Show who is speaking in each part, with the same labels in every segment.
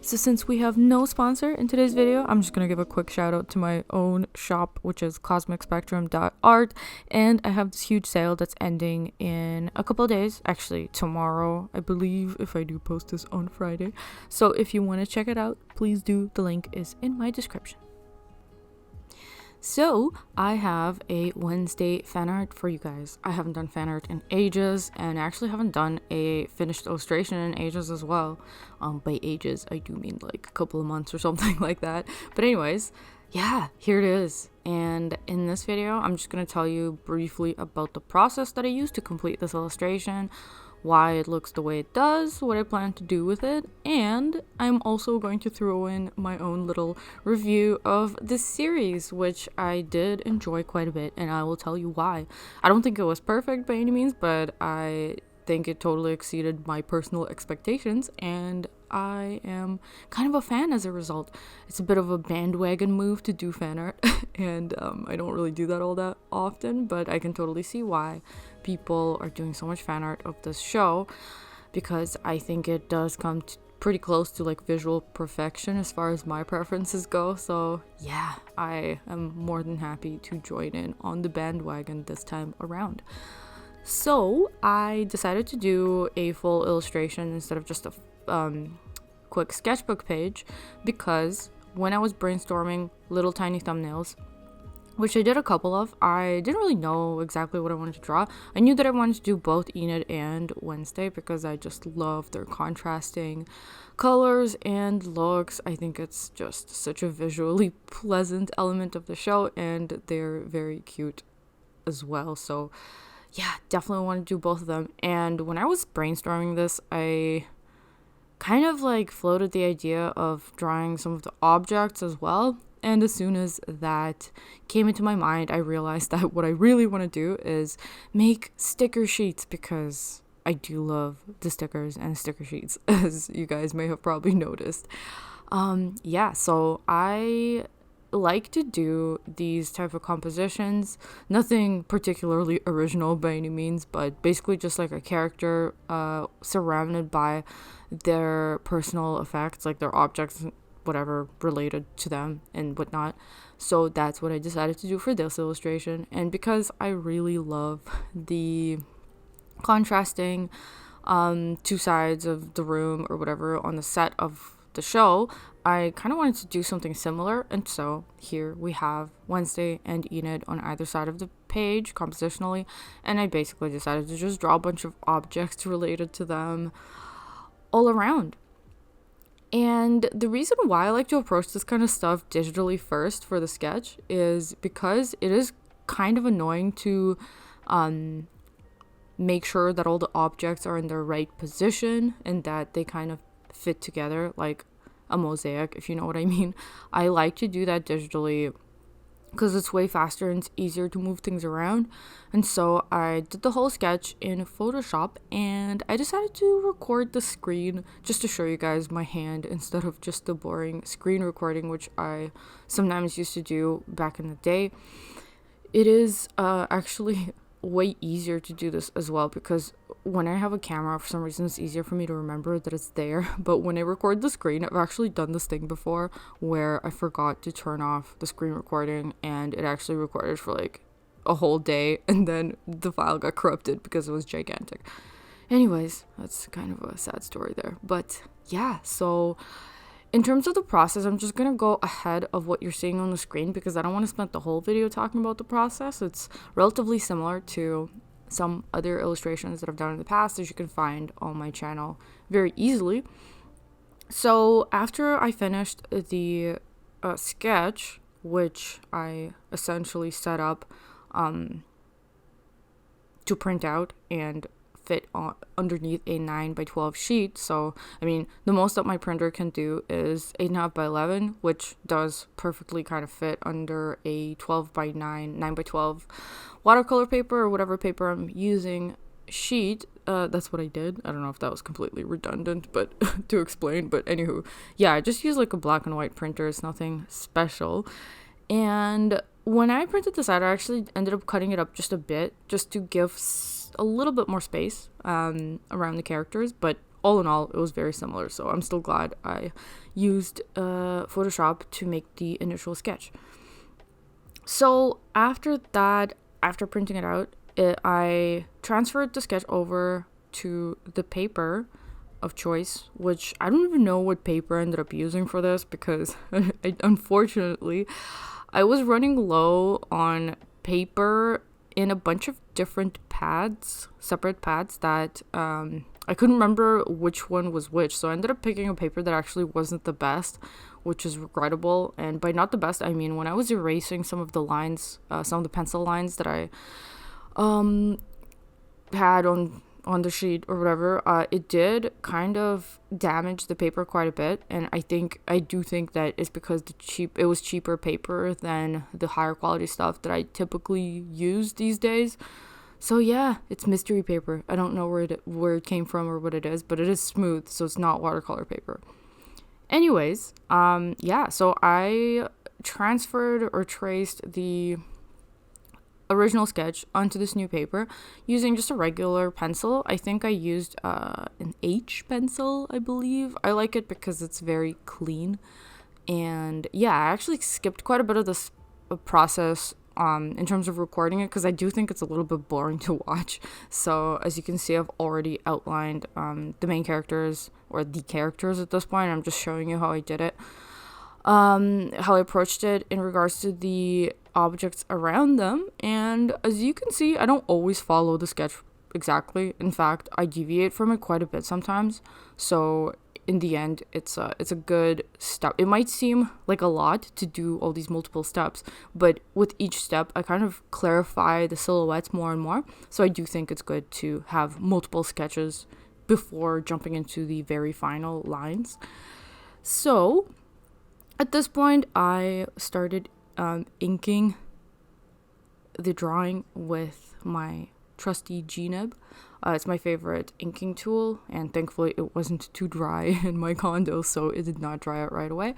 Speaker 1: So since we have no sponsor in today's video, I'm just going to give a quick shout out to my own shop, which is cosmicspectrum.art, and I have this huge sale that's ending in a couple of days, actually tomorrow, I believe, if I do post this on Friday. So if you want to check it out, please do. The link is in my description. So I have a Wednesday fan art for you guys. I haven't done fan art in ages, and I actually haven't done a finished illustration in ages as well. By ages, I do mean like a couple of months or something like that. But anyways, yeah, here it is. And in this video, I'm just going to tell you briefly about the process that I used to complete this illustration, why it looks the way it does, what I plan to do with it, and I'm also going to throw in my own little review of this series, which I did enjoy quite a bit, and I will tell you why. I don't think it was perfect by any means, but I think it totally exceeded my personal expectations, and I am kind of a fan as a result. It's a bit of a bandwagon move to do fan art, and I don't really do that all that often, but I can totally see why people are doing so much fan art of this show, because I think it does come pretty close to like visual perfection as far as my preferences go. So yeah, I am more than happy to join in on the bandwagon this time around. So I decided to do a full illustration instead of just a quick sketchbook page, because when I was brainstorming little tiny thumbnails, which I did a couple of, I didn't really know exactly what I wanted to draw. I knew that I wanted to do both Enid and Wednesday because I just love their contrasting colors and looks. I think it's just such a visually pleasant element of the show, and they're very cute as well. So yeah, definitely want to do both of them. And when I was brainstorming this, I kind of like floated the idea of drawing some of the objects as well. And as soon as that came into my mind, I realized that what I really want to do is make sticker sheets, because I do love the stickers and sticker sheets, as you guys may have probably noticed. Yeah, so I like to do these type of compositions. Nothing particularly original by any means, but basically just like a character surrounded by their personal effects, like their objects, whatever related to them and whatnot. So that's what I decided to do for this illustration. And because I really love the contrasting two sides of the room or whatever on the set of the show, I kind of wanted to do something similar. And so here we have Wednesday and Enid on either side of the page compositionally, and I basically decided to just draw a bunch of objects related to them all around. And the reason why I like to approach this kind of stuff digitally first for the sketch is because it is kind of annoying to make sure that all the objects are in their right position and that they kind of fit together like a mosaic, if you know what I mean. I like to do that digitally because it's way faster and it's easier to move things around. And so I did the whole sketch in Photoshop, and I decided to record the screen just to show you guys my hand instead of just the boring screen recording, which I sometimes used to do back in the day. It is actually way easier to do this as well, because when I have a camera, for some reason it's easier for me to remember that it's there. But when I record the screen, I've actually done this thing before where I forgot to turn off the screen recording, and it actually recorded for like a whole day, and then the file got corrupted because it was gigantic. Anyways, that's kind of a sad story there. But yeah, so in terms of the process, I'm just going to go ahead of what you're seeing on the screen because I don't want to spend the whole video talking about the process. It's relatively similar to some other illustrations that I've done in the past, as you can find on my channel very easily. So after I finished the sketch, which I essentially set up to print out and fit on underneath a 9x12 sheet. So I mean, the most that my printer can do is 8.5x11, which does perfectly kind of fit under a 12x9 9x12 watercolor paper or whatever paper I'm using sheet. That's what I did. I don't know if that was completely redundant, but to explain, but anywho, yeah, I just use like a black and white printer. It's nothing special. And when I printed this out, I actually ended up cutting it up just a bit, just to give a little bit more space around the characters, but all in all, it was very similar. So I'm still glad I used Photoshop to make the initial sketch. So after that, after printing it out, I transferred the sketch over to the paper of choice, which I don't even know what paper I ended up using for this, because unfortunately I was running low on paper in a bunch of different pads, separate pads that I couldn't remember which one was which. So I ended up picking a paper that actually wasn't the best, which is regrettable. And by not the best, I mean when I was erasing some of the lines, some of the pencil lines that I had on the sheet or whatever, it did kind of damage the paper quite a bit. And I do think that it's because it was cheaper paper than the higher quality stuff that I typically use these days. So yeah, it's mystery paper. I don't know where it came from or what it is, but it is smooth, so it's not watercolor paper. Anyways, so I transferred or traced the original sketch onto this new paper using just a regular pencil. I think I used an H pencil, I believe. I like it because it's very clean. And yeah, I actually skipped quite a bit of this process in terms of recording it, because I do think it's a little bit boring to watch. So as you can see, I've already outlined the main characters, or the characters at this point. I'm just showing you how I did it, how I approached it in regards to the objects around them. And as you can see, I don't always follow the sketch exactly. In fact, I deviate from it quite a bit sometimes. So in the end, it's a good step. It might seem like a lot to do all these multiple steps, but with each step I kind of clarify the silhouettes more and more. So I do think it's good to have multiple sketches before jumping into the very final lines. So at this point, I started inking the drawing with my trusty G-nib. It's my favorite inking tool, and thankfully it wasn't too dry in my condo, so it did not dry out right away.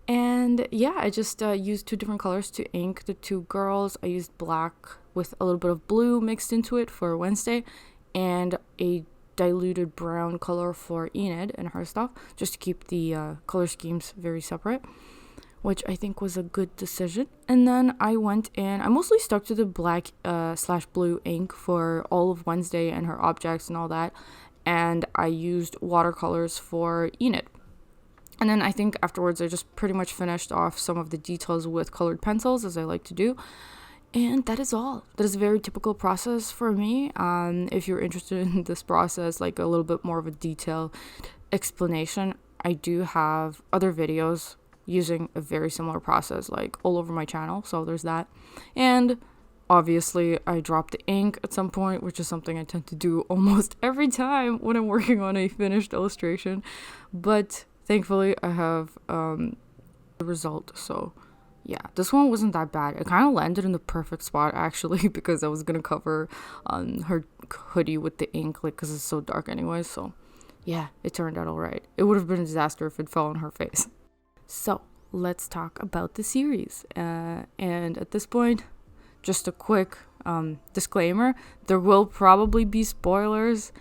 Speaker 1: And yeah, I just used two different colors to ink the two girls. I used black with a little bit of blue mixed into it for Wednesday, and a diluted brown color for Enid and her stuff, just to keep the color schemes very separate, which I think was a good decision. And then I went in, I mostly stuck to the black / blue ink for all of Wednesday and her objects and all that. And I used watercolors for Enid. And then I think afterwards I just pretty much finished off some of the details with colored pencils, as I like to do. And that is all. That is a very typical process for me. If you're interested in this process, like a little bit more of a detailed explanation, I do have other videos using a very similar process, like all over my channel. So there's that. And obviously I dropped the ink at some point, which is something I tend to do almost every time when I'm working on a finished illustration. But thankfully I have the result. So yeah, this one wasn't that bad. It kind of landed in the perfect spot, actually, because I was gonna cover her hoodie with the ink, like, because it's so dark anyway. So yeah, it turned out all right. It would have been a disaster if it fell on her face. So let's talk about the series. And at this point, just a quick disclaimer, there will probably be spoilers.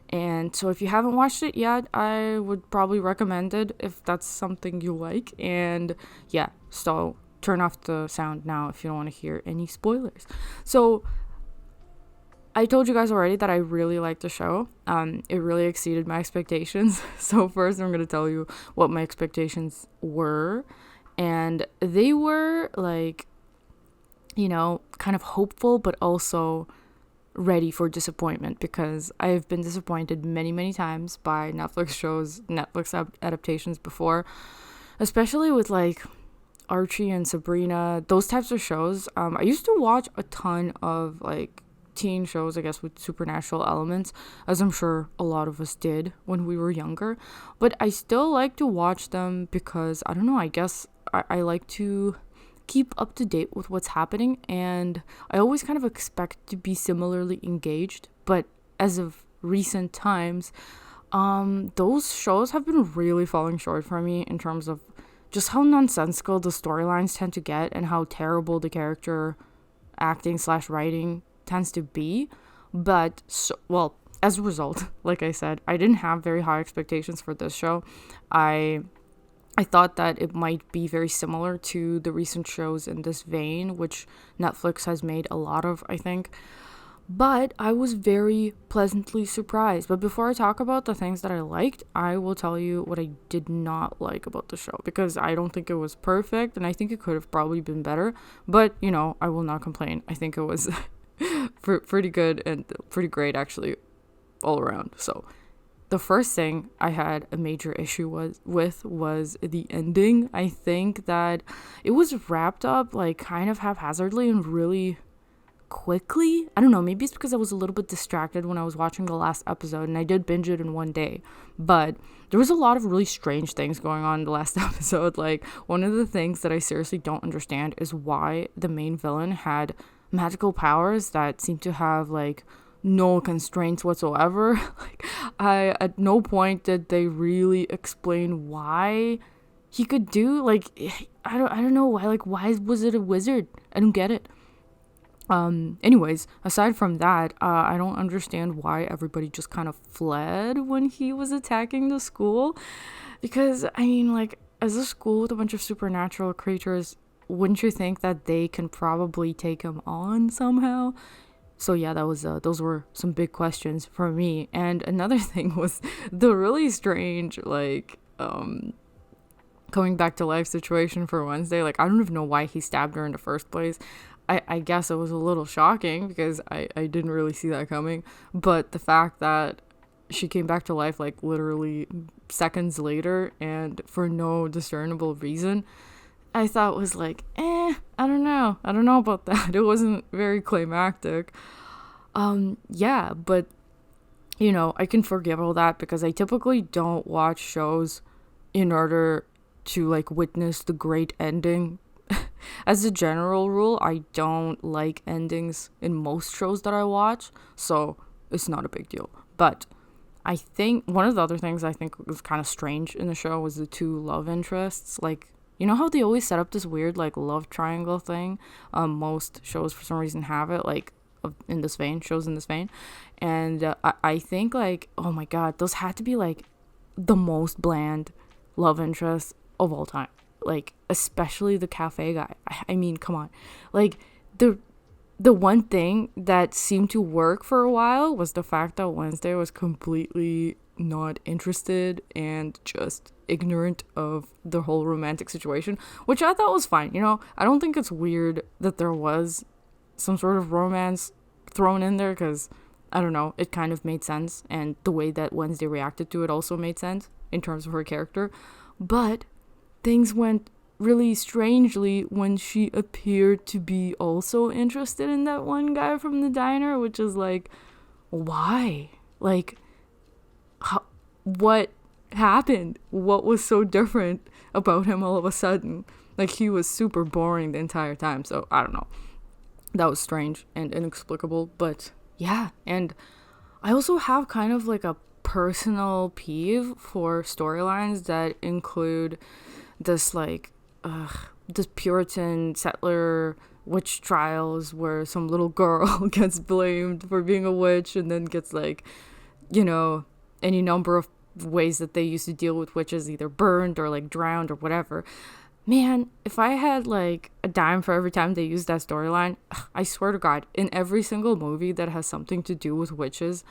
Speaker 1: And so if you haven't watched it yet, I would probably recommend it if that's something you like. And yeah, so turn off the sound now if you don't want to hear any spoilers. So I told you guys already that I really liked the show. It really exceeded my expectations. So first I'm going to tell you what my expectations were. And they were like, you know, kind of hopeful, but also ready for disappointment, because I've been disappointed many, many times by Netflix adaptations before, especially with like Archie and Sabrina, those types of shows. I used to watch a ton of like teen shows, I guess, with supernatural elements, as I'm sure a lot of us did when we were younger, but I still like to watch them because, I don't know, I guess I like to keep up to date with what's happening, and I always kind of expect to be similarly engaged. But as of recent times, those shows have been really falling short for me in terms of just how nonsensical the storylines tend to get and how terrible the character acting / writing tends to be. But as a result, like I said, I didn't have very high expectations for this show. I thought that it might be very similar to the recent shows in this vein, which Netflix has made a lot of, I think. But I was very pleasantly surprised. But before I talk about the things that I liked, I will tell you what I did not like about the show, because I don't think it was perfect, and I think it could have probably been better. But, I will not complain. I think it was pretty good and pretty great, actually, all around. So the first thing I had a major issue was the ending. I think that it was wrapped up like kind of haphazardly and really quickly. I don't know, maybe it's because I was a little bit distracted when I was watching the last episode, and I did binge it in one day, but there was a lot of really strange things going on in the last episode. Like, one of the things that I seriously don't understand is why the main villain had magical powers that seem to have like no constraints whatsoever. Like, at no point did they really explain why he could do, like, I don't know why, like, why was it a wizard? I don't get it. Anyways, aside from that, I don't understand why everybody just kind of fled when he was attacking the school, because I mean, like, as a school with a bunch of supernatural creatures, wouldn't you think that they can probably take him on somehow? So yeah, those were some big questions for me. And another thing was the really strange, like, coming back to life situation for Wednesday. Like, I don't even know why he stabbed her in the first place. I guess it was a little shocking because I didn't really see that coming. But the fact that she came back to life like literally seconds later and for no discernible reason, I thought was like, I don't know about that. It wasn't very climactic. Yeah, but I can forgive all that because I typically don't watch shows in order to like witness the great ending. As a general rule, I don't like endings in most shows that I watch, so it's not a big deal. But I think one of the other things I think was kind of strange in the show was the two love interests. Like, you know how they always set up this weird like love triangle thing? Most shows for some reason have it, like in this vein, shows in this vein. And I think like, oh my god, those had to be like the most bland love interests of all time. Like, especially the cafe guy. I mean, come on. Like, the one thing that seemed to work for a while was the fact that Wednesday was completely not interested and just ignorant of the whole romantic situation, which I thought was fine. I don't think it's weird that there was some sort of romance thrown in there, because I don't know, it kind of made sense, and the way that Wednesday reacted to it also made sense in terms of her character. But things went really strangely when she appeared to be also interested in that one guy from the diner, which is like, why? Like, what happened? What was so different about him all of a sudden? Like, he was super boring the entire time, so I don't know. That was strange and inexplicable, but yeah. And I also have kind of like a personal peeve for storylines that include this like this Puritan settler witch trials where some little girl gets blamed for being a witch and then gets like, any number of ways that they used to deal with witches, either burned or like drowned or whatever. Man, if I had like a dime for every time they used that storyline, I swear to God, in every single movie that has something to do with witches,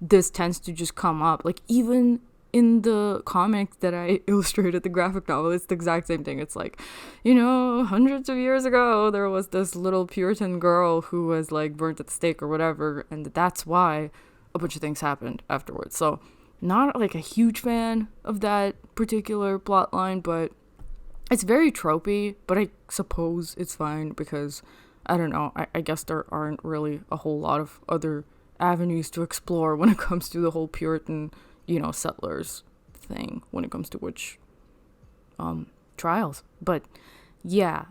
Speaker 1: this tends to just come up. Like, even in the comic that I illustrated, the graphic novel, it's the exact same thing. It's like, hundreds of years ago, there was this little Puritan girl who was like burnt at the stake or whatever, and that's why a bunch of things happened afterwards. So, not like a huge fan of that particular plot line, but it's very tropey, but I suppose it's fine because, I don't know, I guess there aren't really a whole lot of other avenues to explore when it comes to the whole Puritan, settlers thing when it comes to witch trials. But yeah,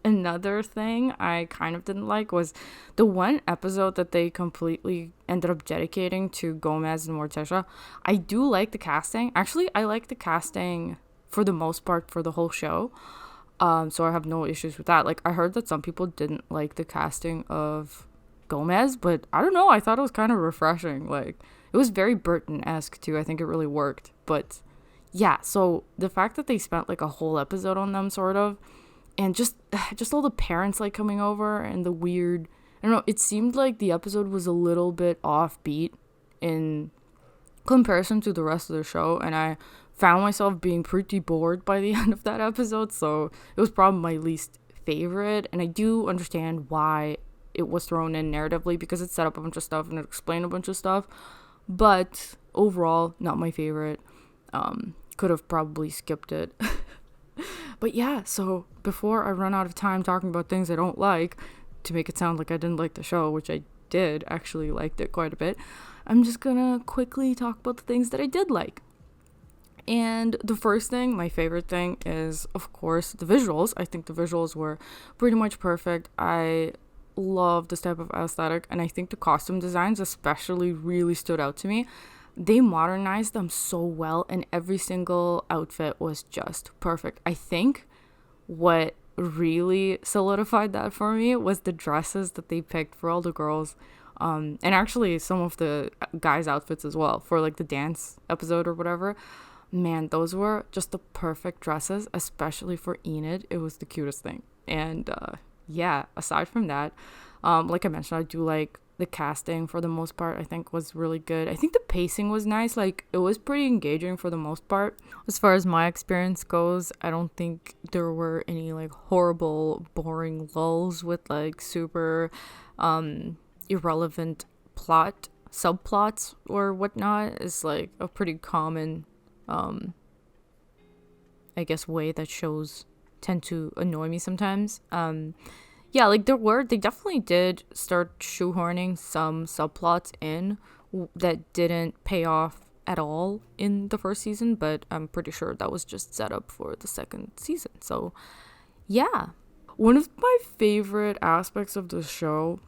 Speaker 1: another thing I kind of didn't like was the one episode that they completely ended up dedicating to Gomez and Morticia. I do like the casting. Actually, I like the casting for the most part for the whole show. So I have no issues with that. Like, I heard that some people didn't like the casting of Gomez, but I don't know, I thought it was kind of refreshing. Like, it was very Burton-esque too. I think it really worked. But yeah, so the fact that they spent like a whole episode on them, sort of, and just all the parents like coming over, and the weird, I don't know, it seemed like the episode was a little bit offbeat in comparison to the rest of the show, and I found myself being pretty bored by the end of that episode, so it was probably my least favorite. And I do understand why it was thrown in narratively, because it set up a bunch of stuff and it explained a bunch of stuff, but overall not my favorite. Could have probably skipped it. But yeah, so before I run out of time talking about things I don't like, to make it sound like I didn't like the show, which I did, actually liked it quite a bit, I'm just gonna quickly talk about the things that I did like. And the first thing, my favorite thing, is of course the visuals. I think the visuals were pretty much perfect. I love this type of aesthetic, and I think the costume designs especially really stood out to me. They modernized them so well, and every single outfit was just perfect. I think what really solidified that for me was the dresses that they picked for all the girls, and actually some of the guys' outfits as well, for like the dance episode or whatever. Man, those were just the perfect dresses, especially for Enid. It was the cutest thing. And yeah, aside from that, like I mentioned, I do like the casting for the most part. I think was really good. I think the pacing was nice. Like, it was pretty engaging for the most part. As far as my experience goes, I don't think there were any like horrible, boring lulls with like super irrelevant subplots or whatnot. It's like a pretty common I guess way that shows tend to annoy me sometimes. Yeah, like they definitely did start shoehorning some subplots in that didn't pay off at all in the first season, but I'm pretty sure that was just set up for the second season. So yeah, one of my favorite aspects of the show,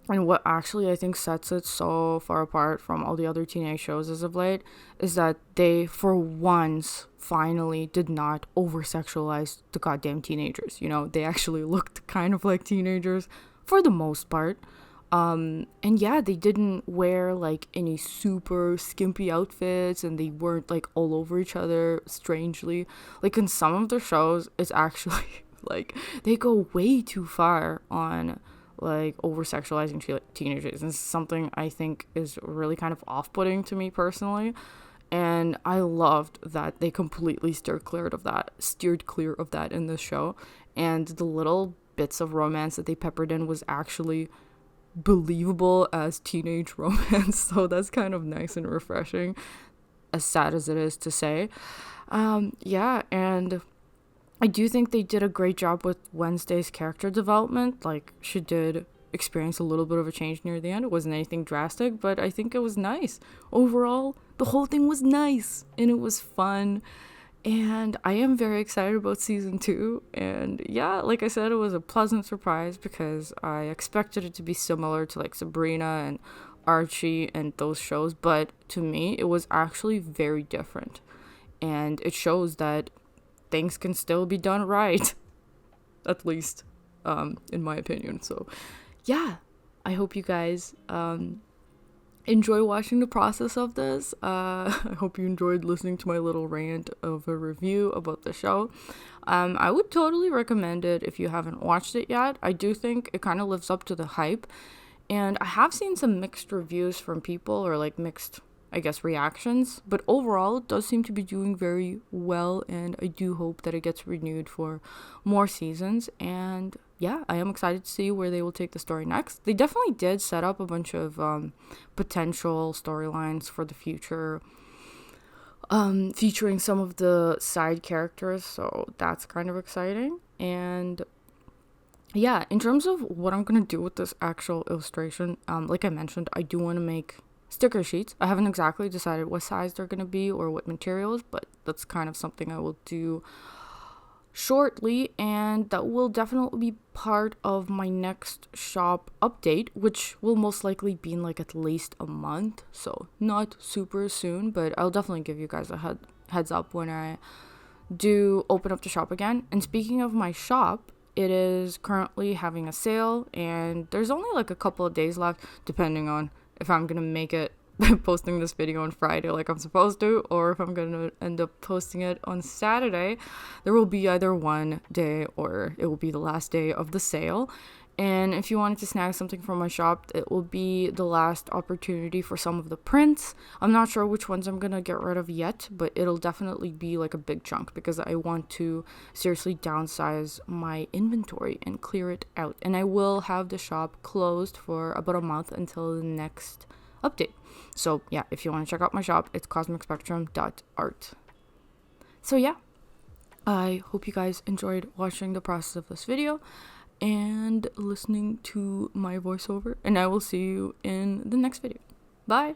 Speaker 1: and what actually I think sets it so far apart from all the other teenage shows as of late, is that they, for once, finally did not over-sexualize the goddamn teenagers. You know, they actually looked kind of like teenagers for the most part. And yeah, they didn't wear like any super skimpy outfits, and they weren't like all over each other strangely. Like in some of the shows, it's actually like they go way too far on like over sexualizing teenagers, and it's something I think is really kind of off-putting to me personally. And I loved that they completely steered clear of that in this show, and the little bits of romance that they peppered in was actually believable as teenage romance. So that's kind of nice and refreshing, as sad as it is to say. Yeah, and I do think they did a great job with Wednesday's character development. Like, she did experience a little bit of a change near the end. It wasn't anything drastic, but I think it was nice. Overall, the whole thing was nice, and it was fun. And I am very excited about season 2. And yeah, like I said, it was a pleasant surprise, because I expected it to be similar to like Sabrina and Archie and those shows. But to me, it was actually very different. And it shows that things can still be done right, at least in my opinion. So yeah, I hope you guys enjoy watching the process of this. I hope you enjoyed listening to my little rant of a review about the show. I would totally recommend it if you haven't watched it yet. I do think it kind of lives up to the hype, and I have seen some mixed reviews from people, or like mixed, I guess, reactions, but overall it does seem to be doing very well, and I do hope that it gets renewed for more seasons. And yeah, I am excited to see where they will take the story next. They definitely did set up a bunch of potential storylines for the future, featuring some of the side characters, so that's kind of exciting. And yeah, in terms of what I'm gonna do with this actual illustration, like I mentioned, I do want to make sticker sheets. I haven't exactly decided what size they're gonna be or what materials, but that's kind of something I will do shortly, and that will definitely be part of my next shop update, which will most likely be in like at least a month, so not super soon, but I'll definitely give you guys a heads up when I do open up the shop again. And speaking of my shop, it is currently having a sale, and there's only like a couple of days left, depending on if I'm gonna make it posting this video on Friday like I'm supposed to, or if I'm gonna end up posting it on Saturday. There will be either one day or it will be the last day of the sale. And if you wanted to snag something from my shop, it will be the last opportunity for some of the prints. I'm not sure which ones I'm gonna get rid of yet, but it'll definitely be like a big chunk because I want to seriously downsize my inventory and clear it out. And I will have the shop closed for about a month until the next update. So yeah, if you want to check out my shop, it's cosmicspectrum.art. So yeah, I hope you guys enjoyed watching the process of this video and listening to my voiceover, and I will see you in the next video. Bye.